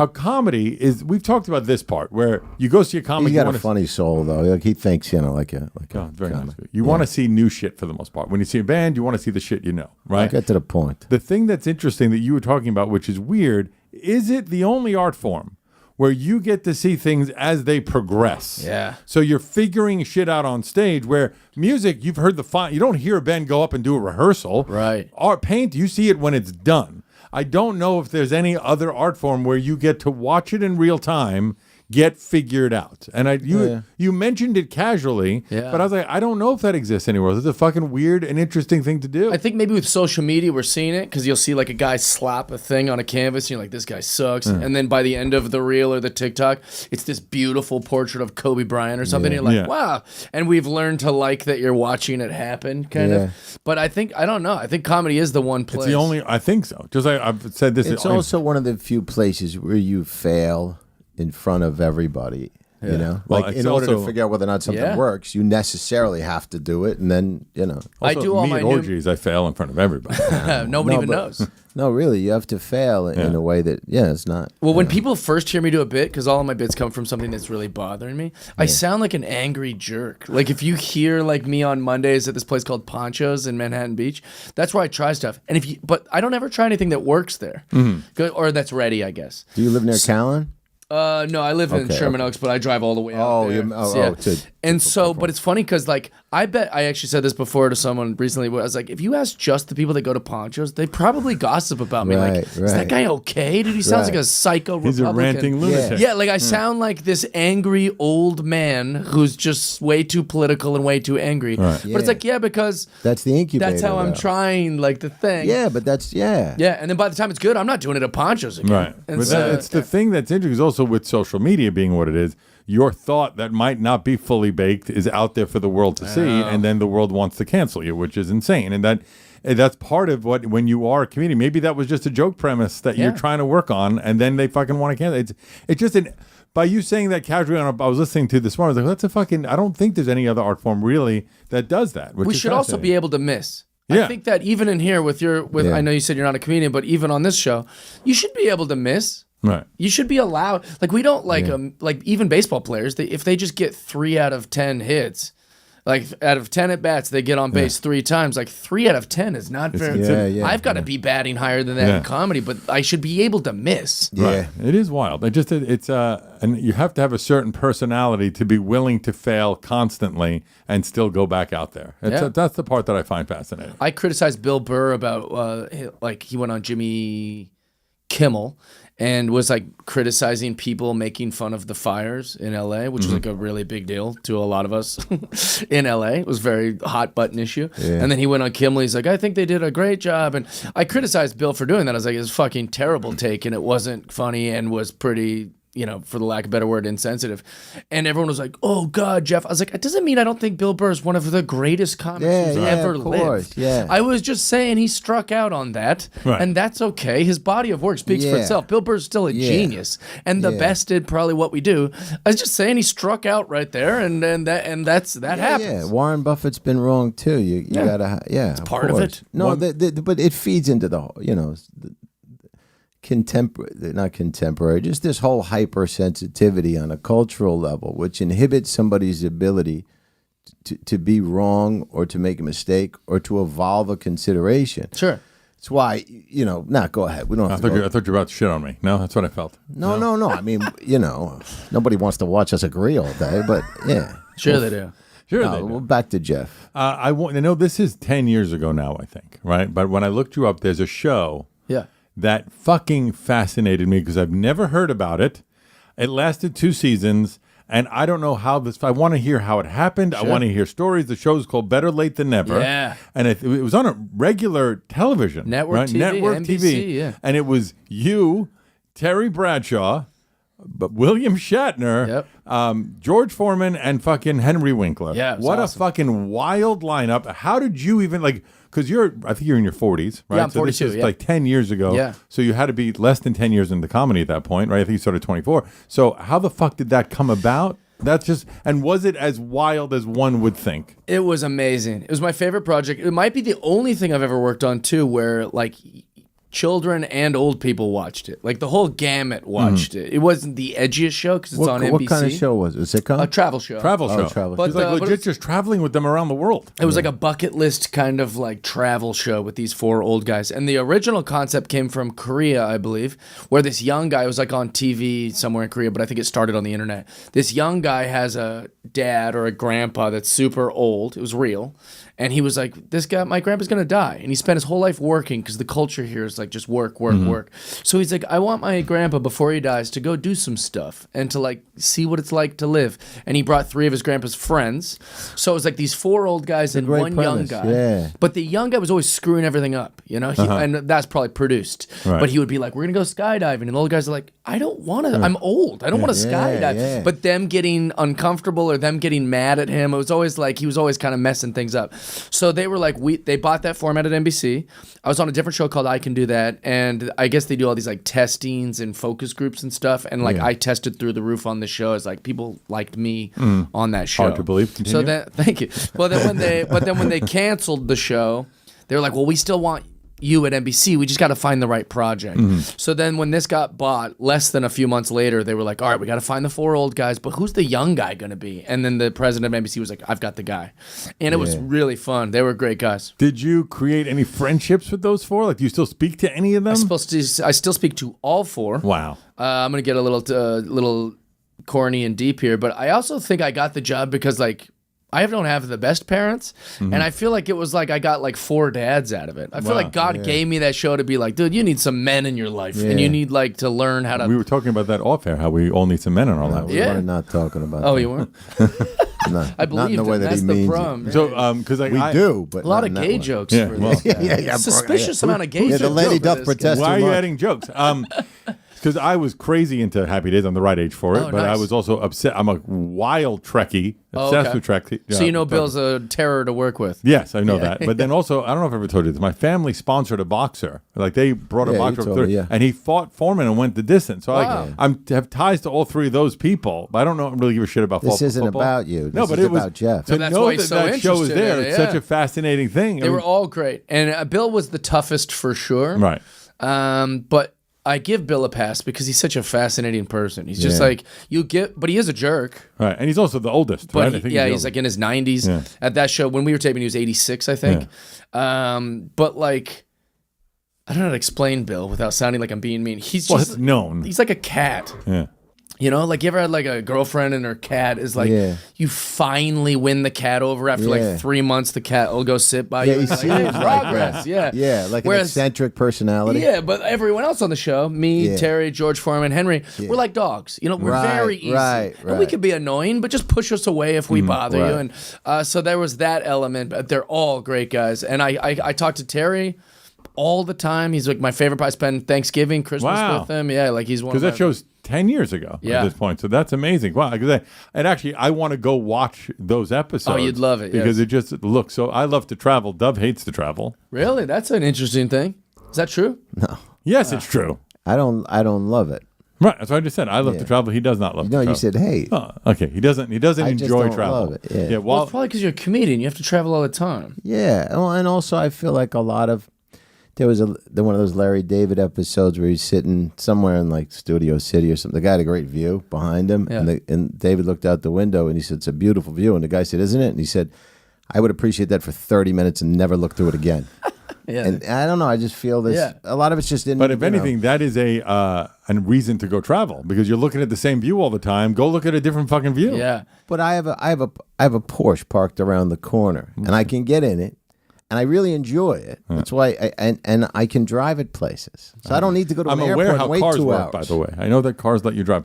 how comedy is. We've talked about this part where you go see a comic. He got a funny soul though. Like he thinks, very nice. You want to see new shit for the most part. When you see a band, you want to see the shit you know, right? Get to the point. The thing that's interesting that you were talking about, which is weird, is it the only art form where you get to see things as they progress? Yeah. So you're figuring shit out on stage, where music, you've heard you don't hear a band go up and do a rehearsal. Right. Art, paint, you see it when it's done. I don't know if there's any other art form where you get to watch it in real time, get figured out. And you mentioned it casually, but I was like, I don't know if that exists anywhere. It's a fucking weird and interesting thing to do. I think maybe with social media we're seeing it because you'll see like a guy slap a thing on a canvas and you're like, this guy sucks. And then by the end of the reel or the TikTok, it's this beautiful portrait of Kobe Bryant or something. And you're like, wow. And we've learned to like that you're watching it happen kind of. But I don't know. I think comedy is the one place. It's the only, I think so. Just like I've said this. It's also one of the few places where you fail in front of everybody, you know, well, like in order to figure out whether or not something works, you necessarily have to do it, and then Also, I do all my orgies. I fail in front of everybody. Nobody even knows. No, really, you have to fail in a way that it's not. Well, when people first hear me do a bit, because all of my bits come from something that's really bothering me, I sound like an angry jerk. Like if you hear like me on Mondays at this place called Ponchos in Manhattan Beach, that's where I try stuff. And but I don't ever try anything that works there, or that's ready, I guess. Do you live near Callan? No, I live in Sherman Oaks, but I drive all the way out there. But it's funny because, like, I bet I actually said this before to someone recently. Where I was like, if you ask just the people that go to Ponchos, they probably gossip about me. Is that guy okay? Dude, he sounds like a psycho Republican. He's a ranting lunatic. Yeah, like I sound like this angry old man who's just way too political and way too angry. But it's like, because that's the incubator. That's how I'm trying, like the thing. Yeah, but that's Yeah, and then by the time it's good, I'm not doing it at Ponchos again. Right. And but it's the thing that's interesting is also with social media being what it is, your thought that might not be fully baked is out there for the world to see, and then the world wants to cancel you, which is insane. And that's part of what, when you are a comedian, maybe that was just a joke premise that you're trying to work on, and then they fucking want to cancel. It's just by you saying that casually, I was listening to this morning, I was like, that's a fucking, I don't think there's any other art form really that does that. We should also be able to miss. I think that even in here I know you said you're not a comedian, but even on this show, you should be able to miss. Right. You should be allowed. Like we don't like like even baseball players. If they just get 3 out of 10 hits, like out of 10 at bats, they get on base 3 times. Like 3 out of 10 is not very. I've got to be batting higher than that in comedy, but I should be able to miss. Yeah, right. It is wild. And you have to have a certain personality to be willing to fail constantly and still go back out there. That's the part that I find fascinating. I criticized Bill Burr about like he went on Jimmy Kimmel and was like criticizing people making fun of the fires in LA, which was like a really big deal to a lot of us in LA. It was a very hot button issue. Yeah. And then he went on Kimmel. He's like, I think they did a great job. And I criticized Bill for doing that. I was like, it's a fucking terrible take, and it wasn't funny and was pretty, for the lack of a better word, insensitive. And everyone was like, oh, God, Jeff. I was like, it doesn't mean I don't think Bill Burr is one of the greatest comics who's ever lived. Yeah. I was just saying he struck out on that, and that's okay. His body of work speaks for itself. Bill Burr's still a genius, and the best did probably what we do. I was just saying he struck out right there, and that happens. Yeah, Warren Buffett's been wrong, too. You gotta, it's part of it. No, but it feeds into the, not contemporary, just this whole hypersensitivity on a cultural level, which inhibits somebody's ability to be wrong or to make a mistake or to evolve a consideration. Sure. It's why, go ahead. We don't have I thought you were about to shit on me. No, that's what I felt. No. I mean, nobody wants to watch us agree all day, but yeah. Sure they do. Sure they do. Well, back to Jeff. I know this is 10 years ago now, I think, right? But when I looked you up, there's a show that fucking fascinated me because I've never heard about it. It lasted 2 seasons, and I don't know how this. I want to hear how it happened. Sure. I want to hear stories. The show's called Better Late Than Never. Yeah, and it was on a regular television, network right? TV, network NBC, TV. Yeah, and it was you, Terry Bradshaw, William Shatner, George Foreman, and fucking Henry Winkler. Yeah, what awesome. A fucking wild lineup. How did you even because I think you're in your 40s, right? Yeah, I'm 42, so this is like 10 years ago. Yeah. So you had to be less than 10 years into comedy at that point, right? I think you started 24. So how the fuck did that come about? And was it as wild as one would think? It was amazing. It was my favorite project. It might be the only thing I've ever worked on too, where like children and old people watched it. Like the whole gamut watched it. It wasn't the edgiest show because it's on NBC. What kind of show was it? A sitcom? A travel show. Travel show. Travel. He's like legit just traveling with them around the world. It was like a bucket list kind of like travel show with these 4 old guys. And the original concept came from Korea, I believe, where this young guy was like on TV somewhere in Korea, but I think it started on the internet. This young guy has a dad or a grandpa that's super old. It was real. And he was like, my grandpa's going to die. And he spent his whole life working because the culture here is like just work. So he's like, I want my grandpa before he dies to go do some stuff and to like see what it's like to live. And he brought 3 of his grandpa's friends. So it was like these 4 old guys and one young guy. Yeah. But the young guy was always screwing everything up, you know? And that's probably produced. Right. But he would be like, we're going to go skydiving. And the old guys are like, I don't want to. I'm old. I don't want to skydive. Yeah. But them getting uncomfortable or them getting mad at him, it was always like he was always kind of messing things up. So they were like, they bought that format at NBC. I was on a different show called I Can Do That, and I guess they do all these like testings and focus groups and stuff. And like I tested through the roof on the show. It's like people liked me on that show. Hard to believe. Continue. So then, thank you. Well, then when they canceled the show, they were like, well, we still want you at NBC. We just got to find the right project. So then when this got bought, less than a few months later, they were like, all right, we got to find the 4 old guys, but who's the young guy going to be? And then the president of NBC was like, I've got the guy. And it was really fun. They were great guys. Did you create any friendships with those 4? Like, do you still speak to any of them? I still speak to all 4. Wow. I'm going to get a little corny and deep here, but I also think I got the job because like, I don't have the best parents, and I feel like it was like I got like 4 dads out of it. I feel like God gave me that show to be like, dude, you need some men in your life, and you need like to learn how to. We were talking about that off air, how we all need some men in our lives. We were not talking about Oh, that. you weren't? No, I believe not in the way that that's he the means it. problem. So, because We do, but A lot not of in that gay way. jokes Yeah, for well. this guy. Suspicious amount of gay jokes. The lady for doth this protest. guy. why are too you much. adding jokes? Because I was crazy into Happy Days. I'm the right age for it, Oh, but I nice. was also upset. I'm a wild Trekkie, obsessed with Trek. So you know Bill's a terror to work with. Yes, I know that. But then also, I don't know if I ever told you this. My family sponsored a boxer. Like they brought a Yeah, you boxer told up me, there, yeah. and he fought Foreman and went the distance. So Wow. I have ties to all 3 of those people, but I don't really give a shit about This football. isn't about you. No, This but is it was about Jeff. to No, that's know why he's that so that show was interested there. in it, It's such yeah. a fascinating thing. They were all great, and Bill was the toughest for sure. right. But I give Bill a pass because he's such a fascinating person. He's just like but he is a jerk. Right, and he's also the oldest, But right? he's like in his 90s. Yeah. At that show, when we were taping, he was 86, I think. But like, I don't know how to explain Bill without sounding like I'm being mean. He's well, just it's known. he's like a cat. Yeah. You know, like you ever had like a girlfriend and her cat is like, you finally win the cat over after like 3 months. The cat will go sit by you. he and seems like, like progress. that. Yeah, Yeah, like an eccentric personality. Yeah, but everyone else on the show, me, Terry, George Foreman, Henry, we're like dogs. You know, we're very easy. And we could be annoying, but just push us away if we bother you. And so there was that element. But they're all great guys. And I talked to Terry all the time. He's like my favorite. I spend Thanksgiving, Christmas with him. Yeah, like he's one of Because that show's 10 years ago at this point. So that's amazing. Wow. And actually, I want to go watch those episodes. Oh, you'd love it. Because it just looks so. I love to travel. Dove hates to travel. Really? That's an interesting thing. Is that true? No, Yes, it's true. I don't love it. Right. That's what I just said. I love to travel. He does not love to travel. You said, hey. Oh, okay. He doesn't I just enjoy don't travel. love it. Yeah. Well, it's probably because you're a comedian. You have to travel all the time. Yeah, well, and also I feel like a lot of there was one of those Larry David episodes where he's sitting somewhere in like Studio City or something. The guy had a great view behind him, and David looked out the window and he said, "It's a beautiful view." And the guy said, "Isn't it?" And he said, "I would appreciate that for 30 minutes and never look through it again." And I don't know. I just feel this. Yeah. A lot of it's just in. But if anything, that is a reason to go travel because you're looking at the same view all the time. Go look at a different fucking view. Yeah. But I have a Porsche parked around the corner, and I can get in it. And I really enjoy it. That's why, I can drive it places. So I don't need to go to an I'm airport aware how and wait cars 2 work, hours. by the way. I know that cars let you drive